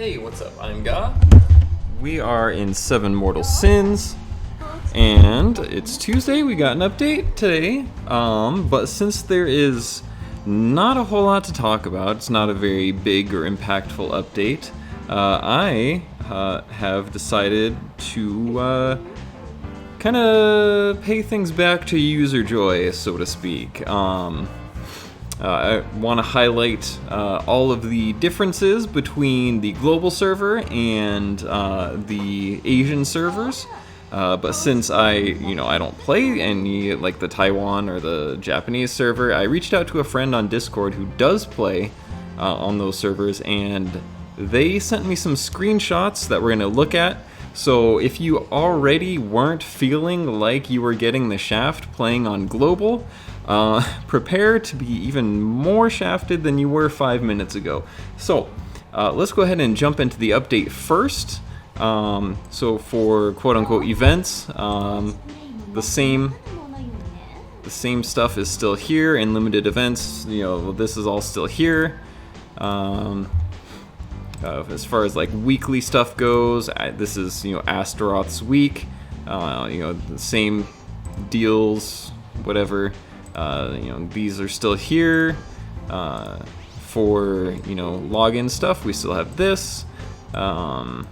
Hey, what's up? I'm Ga. We are in 7 Mortal Sins, and it's Tuesday. We got an update today, but since there is not a whole lot to talk about, it's not a very big or impactful update, I have decided to kind of pay things back to user joy, so to speak. I want to highlight all of the differences between the global server and the Asian servers. But since I don't play any like the Taiwan or the Japanese server, I reached out to a friend on Discord who does play on those servers, and they sent me some screenshots that we're going to look at. So if you already weren't feeling like you were getting the shaft playing on global, prepare to be even more shafted than you were 5 minutes ago. So let's go ahead and jump into the update first. So for quote-unquote events, the same stuff is still here. In limited events, this is all still here. As far as like weekly stuff goes, this is Astaroth's week. The same deals, whatever. These are still here. For login stuff, we still have this. Guard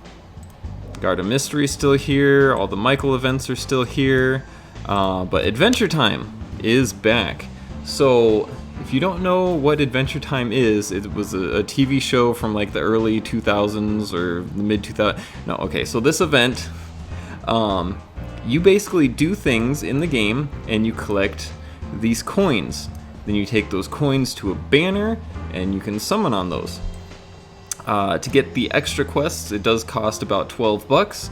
of Mystery is still here. All the Michael events are still here. But Adventure Time is back. So if you don't know what Adventure Time is, it was a TV show from like the early 2000s or the mid 2000s. No, okay. So this event, you basically do things in the game and you collect these coins. Then you take those coins to a banner and you can summon on those. To get the extra quests, it does cost about $12,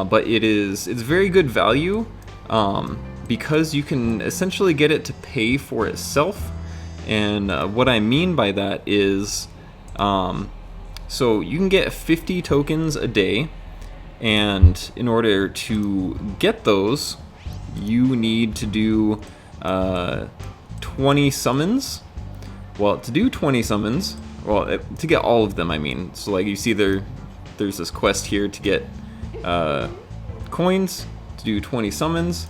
but it's very good value because you can essentially get it to pay for itself. And what I mean by that is, so you can get 50 tokens a day, and in order to get those, you need to do 20 summons. Well, to do 20 summons, to get all of them, I mean. So like you see there's this quest here to get coins to do 20 summons.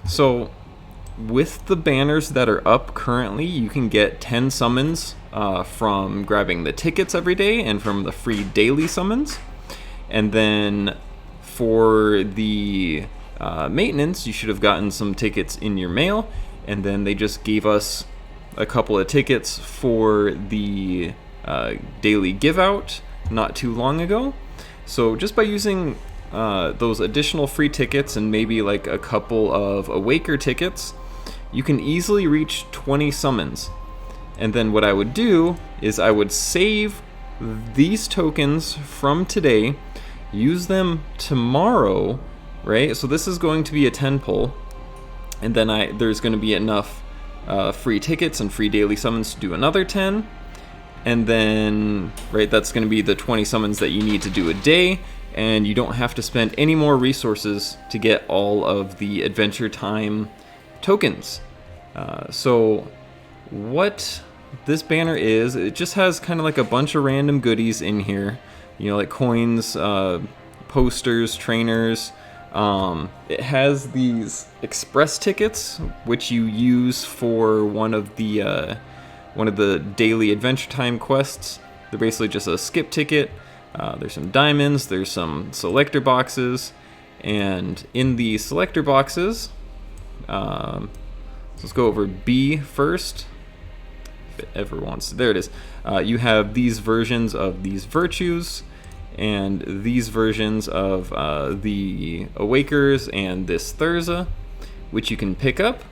So with the banners that are up currently, you can get 10 summons from grabbing the tickets every day and from the free daily summons. And then for the maintenance, you should have gotten some tickets in your mail, and then they just gave us a couple of tickets for the daily give out not too long ago. So just by using those additional free tickets and maybe like a couple of Awaker tickets, you can easily reach 20 summons. And then what I would do is I would save these tokens from today, use them tomorrow, right? So this is going to be a 10 pull, and then there's going to be enough free tickets and free daily summons to do another 10, and then that's going to be the 20 summons that you need to do a day, and you don't have to spend any more resources to get all of the Adventure Time tokens. So what this banner is, it just has kind of like a bunch of random goodies in here, like coins, posters, trainers. It has these express tickets, which you use for one of the daily Adventure Time quests. They're basically just a skip ticket. There's some diamonds, there's some selector boxes, and in the selector boxes, let's go over B first. If it ever wants to. There it is. You have these versions of these virtues, and these versions of the Awakers and this Thurza, which you can pick up.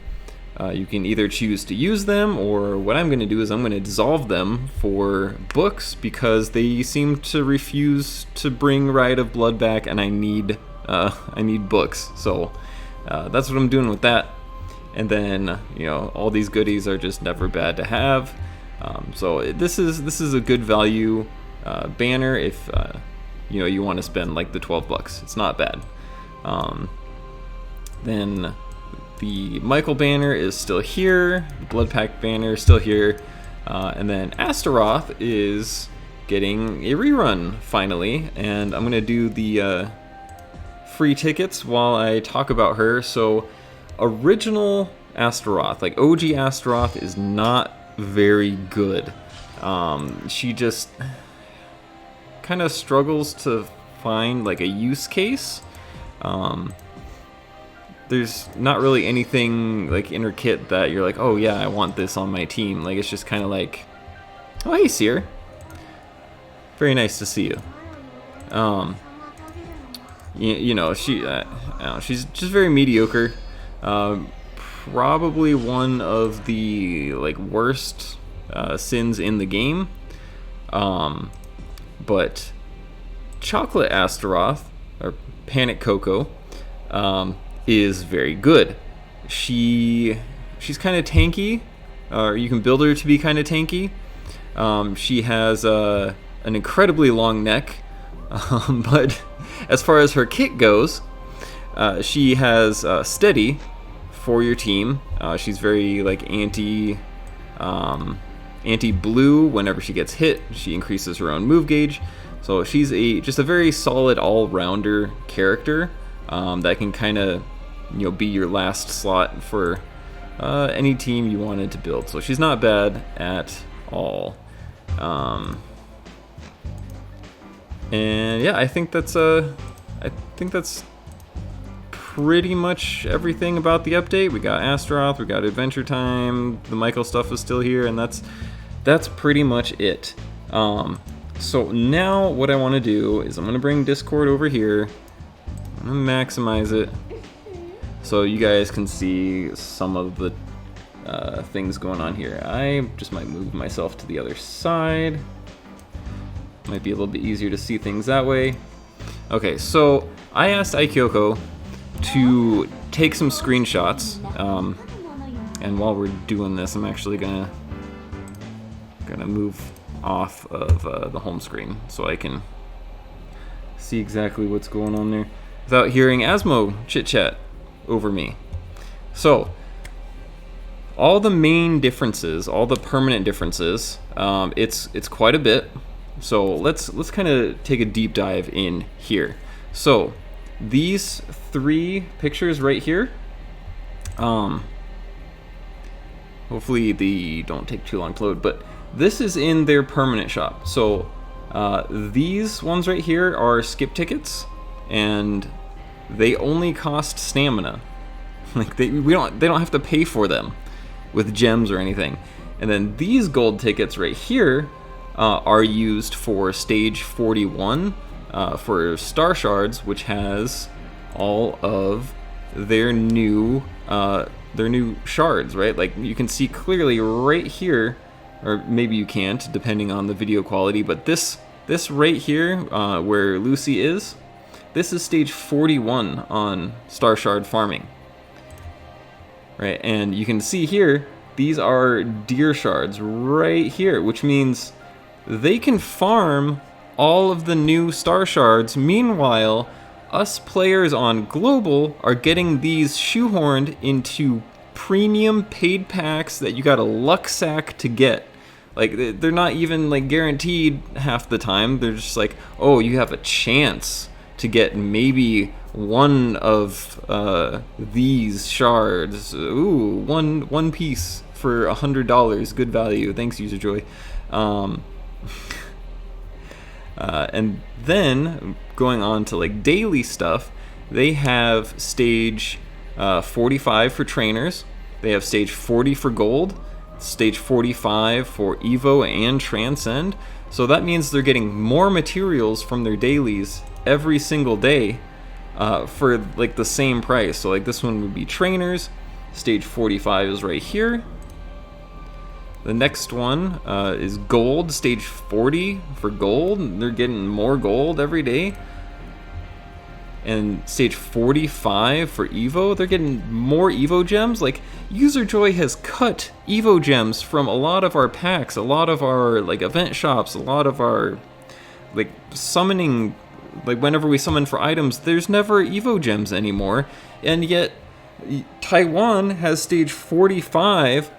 You can either choose to use them, or what I'm going to do is I'm going to dissolve them for books, because they seem to refuse to bring Rite of Blood back, and I need books. So that's what I'm doing with that. And then all these goodies are just never bad to have. So this is a good value banner if you want to spend like the $12. It's not bad. Then the Michael banner is still here. The Blood Pact banner is still here. And then Astaroth is getting a rerun finally, and I'm gonna do the free tickets while I talk about her. So original Astaroth, like OG Astaroth, is not very good. She just kind of struggles to find like a use case. There's not really anything like in her kit that you're like, oh yeah, I want this on my team. Like, it's just kind of like, oh hey Seer, very nice to see you. You know, she's just very mediocre. Probably one of the like worst sins in the game. But Chocolate Astaroth, or Panic Coco, is very good. She's kind of tanky, or you can build her to be kind of tanky. She has an incredibly long neck, but as far as her kit goes, she has Steady for your team. She's very like anti-blue. Whenever she gets hit, she increases her own move gauge. So she's just a very solid all-rounder character that can kind of, you know, be your last slot for any team you wanted to build. So she's not bad at all. And yeah, I think that's pretty much everything about the update. We got Astaroth, we got Adventure Time, the Michael stuff is still here, and that's pretty much it. So now what I want to do is I'm going to bring Discord over here. I'm going to maximize it so you guys can see some of the things going on here. I just might move myself to the other side. Might be a little bit easier to see things that way. Okay, so I asked Aikyoko to take some screenshots, and while we're doing this, I'm actually gonna move off of the home screen so I can see exactly what's going on there without hearing Asmo chit chat over me. So all the main differences, all the permanent differences, it's quite a bit. So let's kind of take a deep dive in here. So these three pictures right here, hopefully they don't take too long to load, but this is in their permanent shop. So these ones right here are skip tickets, and they only cost stamina. Like they don't have to pay for them with gems or anything. And then these gold tickets right here are used for stage 41 for Star Shards, which has all of their new shards, right? Like you can see clearly right here, or maybe you can't depending on the video quality, but this right here where Lucy is, this is stage 41 on Star Shard farming, right? And you can see here these are deer shards right here, which means they can farm all of the new Star Shards. Meanwhile, us players on Global are getting these shoehorned into premium paid packs that you got a luck sack to get. Like, they're not even like guaranteed half the time. They're just like, oh, you have a chance to get maybe one of these shards. Ooh, one piece for $100. Good value. Thanks, User Joy. And then going on to like daily stuff, they have stage 45 for trainers. They have stage 40 for gold, stage 45 for Evo and Transcend. So that means they're getting more materials from their dailies every single day for like the same price. So like this one would be trainers. Stage 45 is right here. The next one is gold, stage 40 for gold. They're getting more gold every day. And stage 45 for Evo, they're getting more Evo gems. Like, User Joy has cut Evo gems from a lot of our packs, a lot of our like event shops, a lot of our like summoning, like whenever we summon for items, there's never Evo gems anymore. And yet Taiwan has stage 45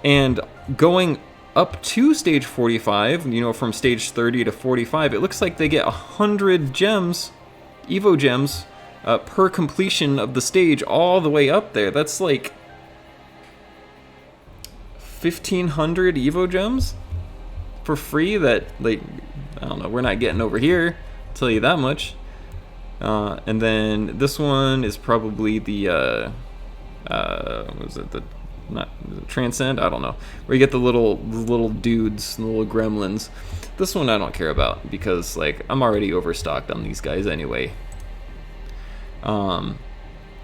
and going up to stage 45, you know, from stage 30 to 45, it looks like they get 100 gems, Evo gems, per completion of the stage all the way up there. That's like 1,500 Evo gems for free that, like, I don't know, we're not getting over here, I'll tell you that much. And then this one is probably the, what was it, the Transcend? I don't know. Where you get the little dudes, the little gremlins. This one I don't care about because, like, I'm already overstocked on these guys anyway. And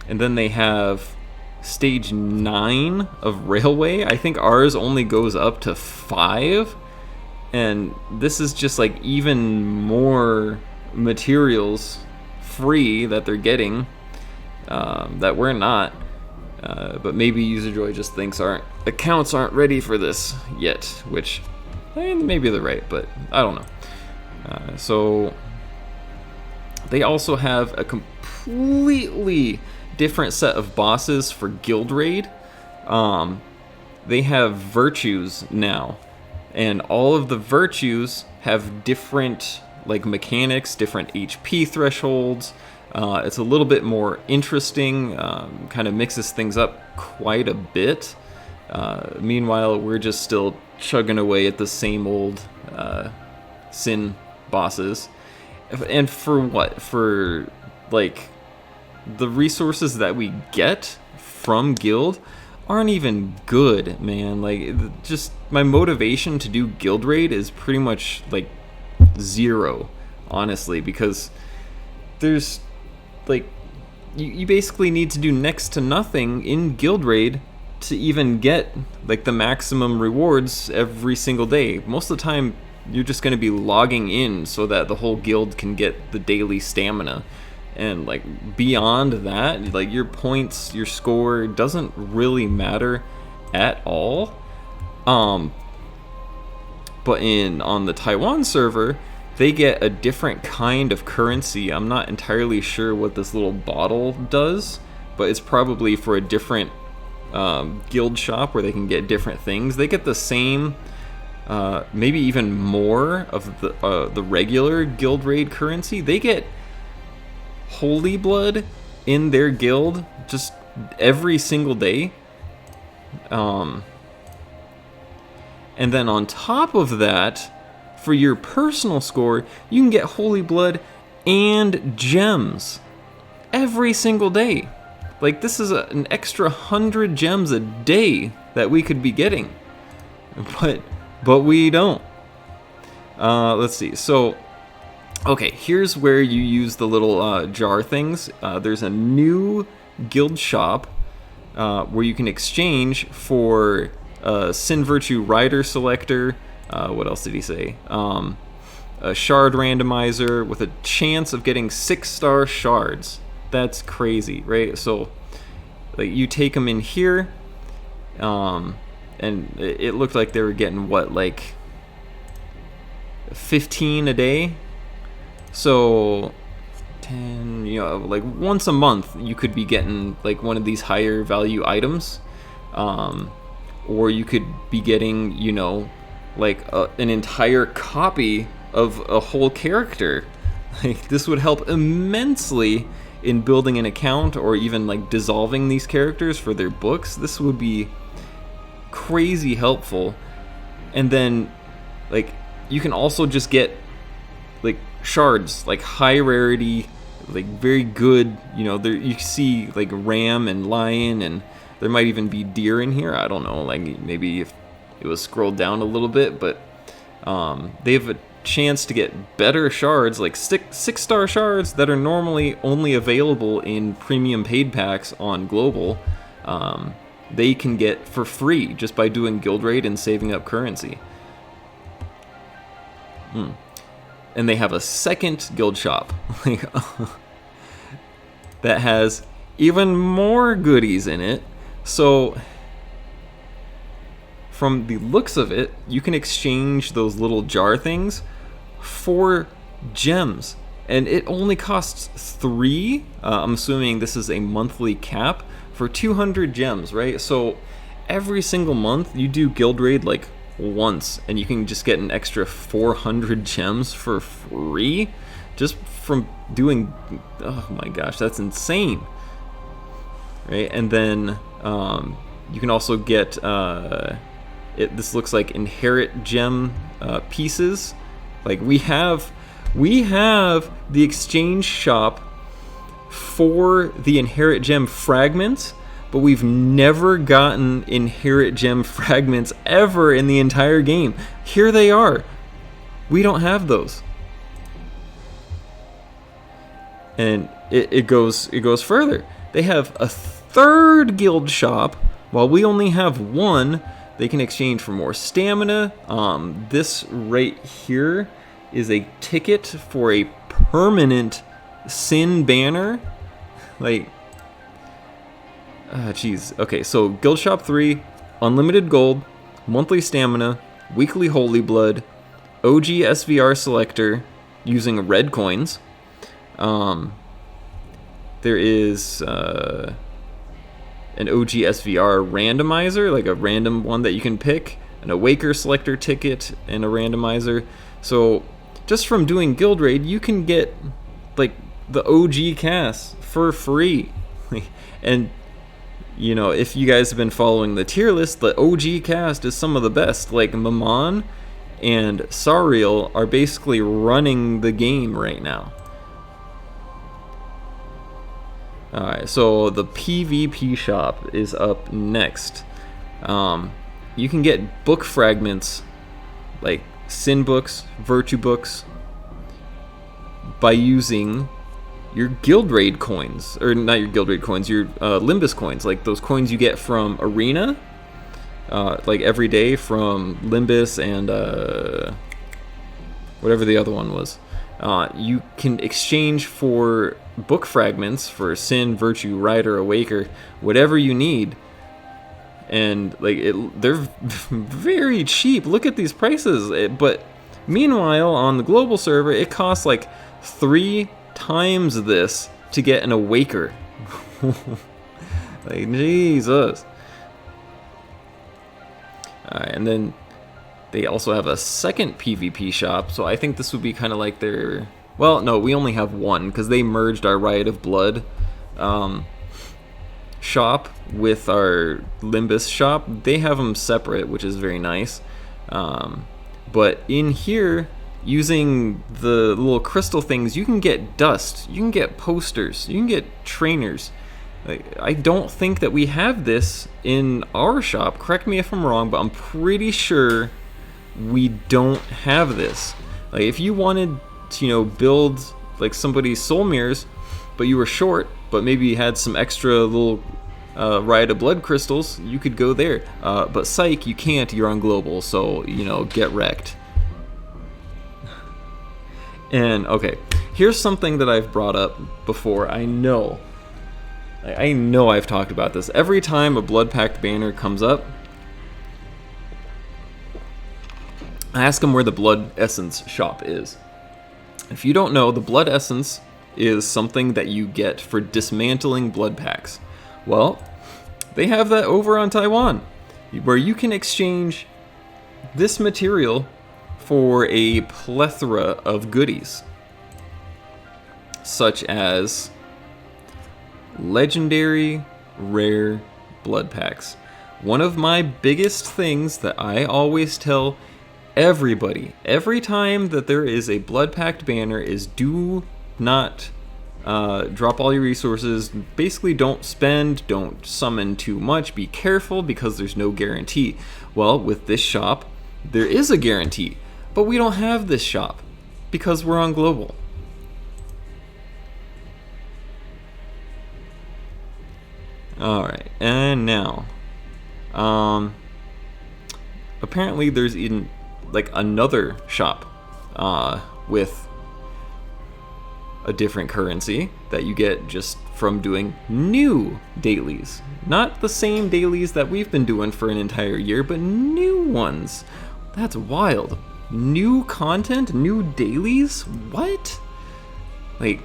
then they have stage 9 of Railway. I think ours only goes up to 5. And this is just like even more materials free that they're getting that we're not. But maybe UserJoy just thinks accounts aren't ready for this yet, which maybe they're right, but I don't know. So they also have a completely different set of bosses for Guild Raid. They have virtues now, and all of the virtues have different like mechanics, different HP thresholds. It's a little bit more interesting, kind of mixes things up quite a bit. Meanwhile, we're just still chugging away at the same old Sin bosses. And for what? For, like, the resources that we get from Guild aren't even good, man. Like, just my motivation to do Guild Raid is pretty much, like, 0, honestly, because there's, like, you basically need to do next to nothing in Guild Raid to even get, like, the maximum rewards every single day. Most of the time, you're just going to be logging in so that the whole guild can get the daily stamina. And, like, beyond that, like, your points, your score doesn't really matter at all. But on the Taiwan server, they get a different kind of currency. I'm not entirely sure what this little bottle does, but it's probably for a different guild shop where they can get different things. They get the same, maybe even more of the regular Guild Raid currency. They get Holy Blood in their guild just every single day. And then on top of that, for your personal score, you can get Holy Blood and gems every single day. Like, this is an extra 100 gems a day that we could be getting, but we don't. Let's see. So, okay, here's where you use the little jar things. There's a new guild shop where you can exchange for Sin Virtue Rider Selector. What else did he say? A shard randomizer with a chance of getting 6-star shards. That's crazy, right? So, like, you take them in here, and it looked like they were getting, what, like 15 a day? So 10, you know, like once a month you could be getting like one of these higher value items, or you could be getting, you know, like an entire copy of a whole character. Like, this would help immensely in building an account or even like dissolving these characters for their books. This would be crazy helpful. And then, like, you can also just get like shards, like high rarity, like very good, you know, there you see like ram and lion, and there might even be deer in here. I don't know, like maybe if it was scrolled down a little bit, but they have a chance to get better shards, like 6-star shards that are normally only available in premium paid packs on Global. They can get for free just by doing Guild Raid and saving up currency. And they have a second guild shop that has even more goodies in it. So from the looks of it, you can exchange those little jar things for gems, and it only costs 3. I'm assuming this is a monthly cap for 200 gems, right? So every single month you do Guild Raid like once, and you can just get an extra 400 gems for free just from doing. Oh my gosh, that's insane, right? And then you can also get this looks like inherit gem pieces. Like we have the exchange shop for the inherit gem fragments, but we've never gotten inherit gem fragments ever in the entire game. Here they are. We don't have those. And it goes further. They have a third guild shop while we only have one. They can exchange for more stamina. This right here is a ticket for a permanent Sin banner. Like, jeez. Okay, so Guild Shop 3, unlimited gold, monthly stamina, weekly holy blood, OG SVR selector using red coins. There is an OG SVR randomizer, like a random one that you can pick, an Awaker selector ticket, and a randomizer. So just from doing Guild Raid, you can get like the OG cast for free. And you know, if you guys have been following the tier list, the OG cast is some of the best. Like Maman and Sariel are basically running the game right now. Alright, so the PvP shop is up next. You can get book fragments, like Sin books, Virtue books, by using your Guild Raid coins. Or not your Guild Raid coins, your Limbus coins. Like those coins you get from Arena, like every day from Limbus and whatever the other one was. You can exchange for book fragments for Sin, Virtue, Rider, Awaker, whatever you need. And like they're very cheap. Look at these prices. But meanwhile, on the global server, it costs like 3 times this to get an Awaker. Like, Jesus. Alright, and then they also have a second PvP shop, so I think this would be kind of like their... Well, no, we only have one, because they merged our Riot of Blood shop with our Limbus shop. They have them separate, which is very nice. But in here, using the little crystal things, you can get dust, you can get posters, you can get trainers. I don't think that we have this in our shop. Correct me if I'm wrong, but I'm pretty sure we don't have this. Like, if you wanted to, you know, build like somebody's soul mirrors, but you were short, but maybe you had some extra little Riot of Blood crystals, you could go there. But psych, you can't. You're on global, so you know, get wrecked. And okay, here's something that I've brought up before. I know I've talked about this. Every time a Blood Pact banner comes up, I ask them where the Blood Essence shop is. If you don't know, the Blood Essence is something that you get for dismantling Blood Pacts. Well, they have that over on Taiwan, where you can exchange this material for a plethora of goodies, such as legendary rare Blood Packs. One of my biggest things that I always tell everybody, every time that there is a Blood Pact banner, is do not drop all your resources. Basically, don't spend, don't summon too much, be careful, because there's no guarantee. Well, with this shop, there is a guarantee, but we don't have this shop because we're on global. Alright, and now apparently there's even like another shop with a different currency that you get just from doing new dailies. Not the same dailies that we've been doing for an entire year, but new ones. That's wild. New content, new dailies? What? Like,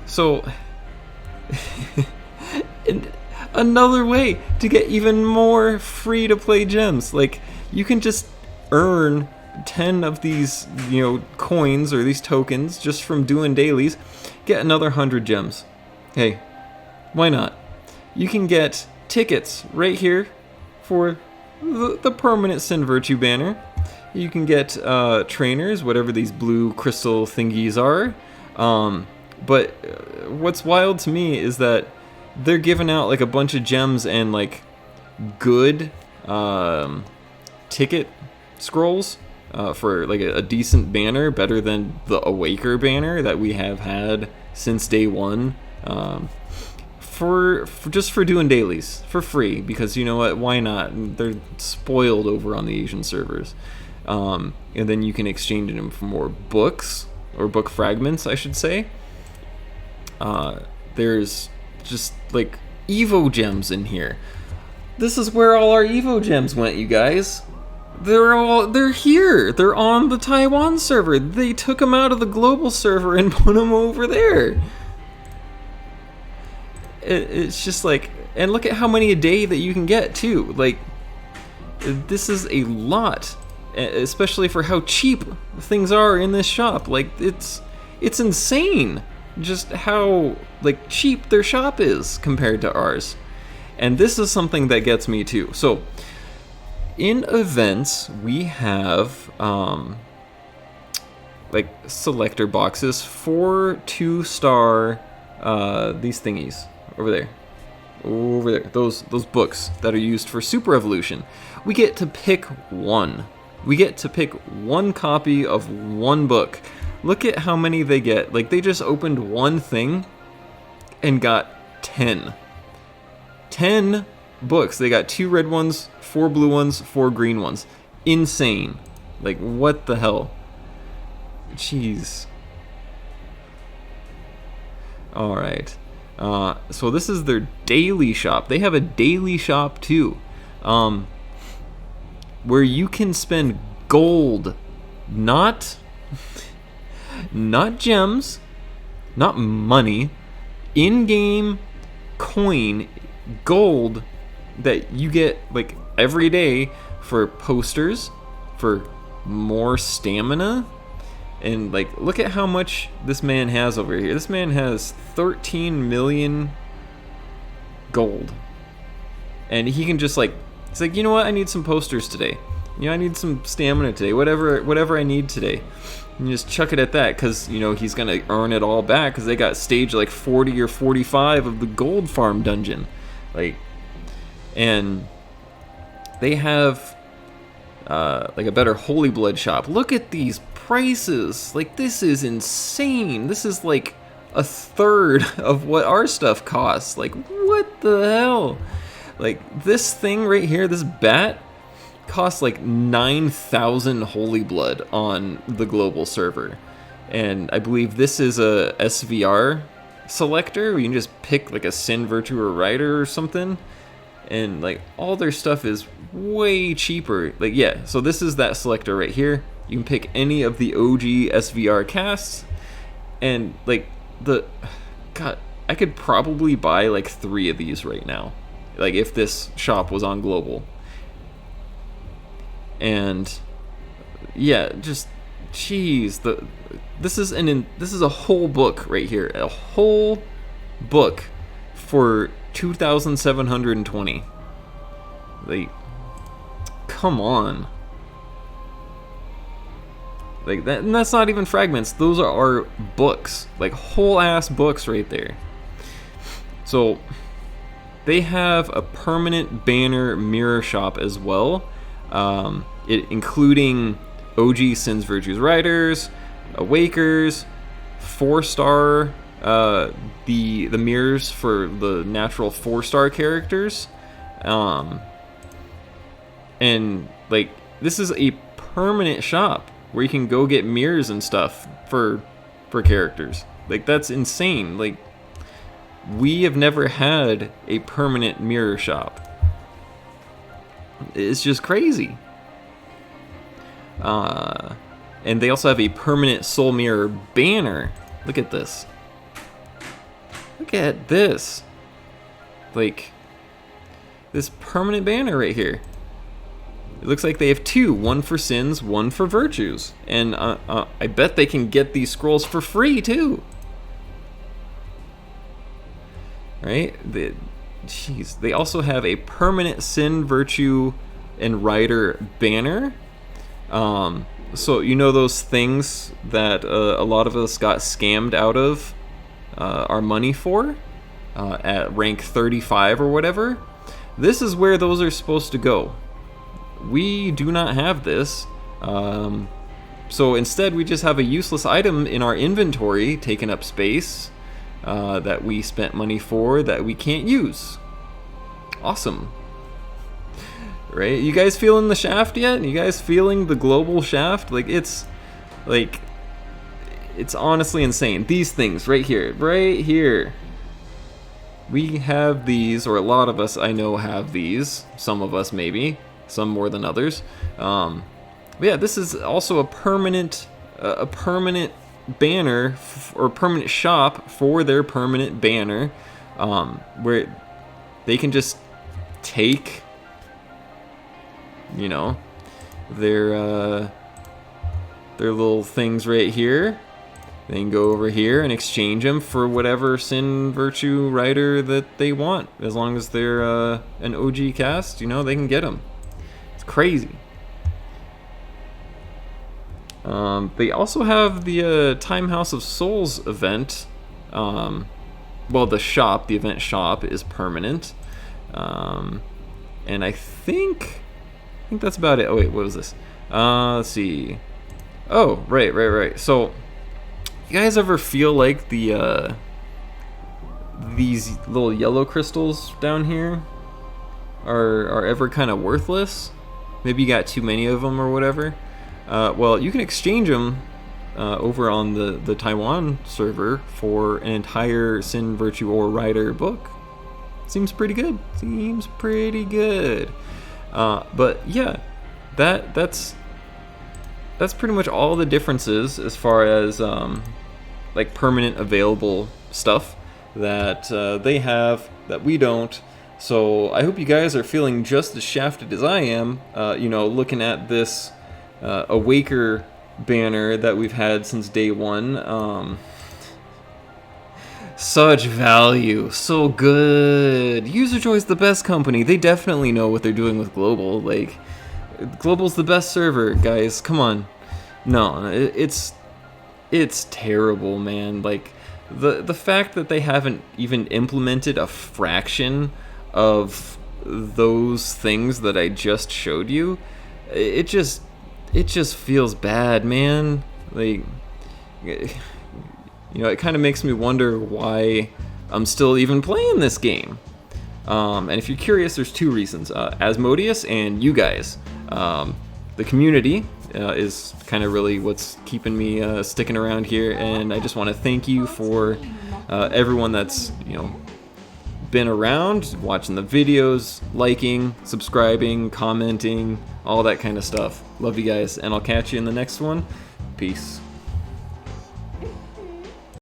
so another way to get even more free to play gems. Like, you can just earn 10 of these, coins or these tokens just from doing dailies, get another 100 gems. Hey, why not? You can get tickets right here for the permanent Sin Virtue banner. You can get trainers, whatever these blue crystal thingies are. But what's wild to me is that they're giving out like a bunch of gems and like good ticket scrolls for like a decent banner, better than the Awaker banner that we have had since day one. For just for doing dailies for free, because you know what, why not? They're spoiled over on the Asian servers. And then you can exchange them for more books, or book fragments I should say. There's just like Evo gems in here. This is where all our Evo gems went, you guys. They're here. They're on the Taiwan server. They took them out of the global server and put them over there. It's just like, and look at how many a day that you can get too. Like, this is a lot, especially for how cheap things are in this shop. Like, it's insane just how like cheap their shop is compared to ours. And this is something that gets me too. So in events, we have like selector boxes for 2-star these thingies over there. Those books that are used for Super Evolution. We get to pick one. We get to pick one copy of one book. Look at how many they get. Like, they just opened one thing and got 10. 10 books. They got 2 red ones, 4 blue ones, 4 green ones. Insane. Like, what the hell? Jeez. Alright. So this is their daily shop. They have a daily shop too, where you can spend gold, not gems, not money, in-game coin, gold that you get like every day for posters, for more stamina. And like, look at how much this man has over here. This man has 13 million gold. And he can just like, it's like, you know what, I need some posters today. You know, I need some stamina today, whatever I need today. And just chuck it at that, because, you know, he's gonna earn it all back, because they got stage like 40 or 45 of the gold farm dungeon. Like, and they have like a better Holy Blood shop. Look at these prices. Like, this is insane. This is like a third of what our stuff costs. Like, what the hell? Like, this thing right here, this bat, costs like 9,000 Holy Blood on the global server. And I believe this is a SVR selector where you can just pick like a Sin Virtue or Rider or something. And like, all their stuff is way cheaper. Like, yeah, so this is that selector right here. You can pick any of the OG SVR casts, and like, God, I could probably buy like 3 of these right now, like if this shop was on global. And yeah, just jeez, this is a whole book right here, a whole book for 2,720. Like, come on. Like that, and that's not even fragments. Those are our books, like whole ass books right there. So they have a permanent banner mirror shop as well, including OG Sins Virtues Riders, Awakers, 4-star, the mirrors for the natural 4-star characters, and like, this is a permanent shop where you can go get mirrors and stuff for characters. Like, that's insane. Like, we have never had a permanent mirror shop. It's just crazy. And they also have a permanent soul mirror banner. Look at this. Look at this. Like, this permanent banner right here. It looks like they have two, one for sins, one for virtues. And I bet they can get these scrolls for free too. Right? Jeez. They also have a permanent sin, virtue, and rider banner. So you know those things that a lot of us got scammed out of our money for at rank 35 or whatever? This is where those are supposed to go. We do not have this. So instead we just have a useless item in our inventory taking up space that we spent money for that we can't use. Awesome. Right? You guys feeling the shaft yet? You guys feeling the global shaft? It's honestly insane. These things right here. We have these, or a lot of us I know have these. Some of us maybe. Some more than others. But yeah, this is also a permanent banner or permanent shop for their permanent banner, where they can just take, you know, their little things right here. They can go over here and exchange them for whatever sin, virtue, rider that they want. As long as they're an OG cast, you know, they can get them. Crazy. They also have the Time House of Souls event. Well, the event shop is permanent. And I think that's about it. Oh wait, what was this? Let's see. Oh, right. So, you guys ever feel like these little yellow crystals down here are ever kind of worthless? Maybe you got too many of them or whatever. Well, you can exchange them over on the Taiwan server for an entire Sin, Virtue, or Rider book. Seems pretty good. But yeah, that's pretty much all the differences as far as like permanent available stuff that they have that we don't. So I hope you guys are feeling just as shafted as I am, you know, looking at this Awaker banner that we've had since day one. Such value, so good. UserJoy's the best company. They definitely know what they're doing with Global. Like, Global's the best server, guys. Come on. No, it's terrible, man. Like, the fact that they haven't even implemented a fraction of those things that I just showed you, it just feels bad, man. Like, you know, it kind of makes me wonder why I'm still even playing this game. And if you're curious, there's two reasons: Asmodeus and you guys. The community is kind of really what's keeping me sticking around here, and I just want to thank you for everyone that's, you know, been around, watching the videos, liking, subscribing, commenting, all that kind of stuff. Love you guys, and I'll catch you in the next one. Peace.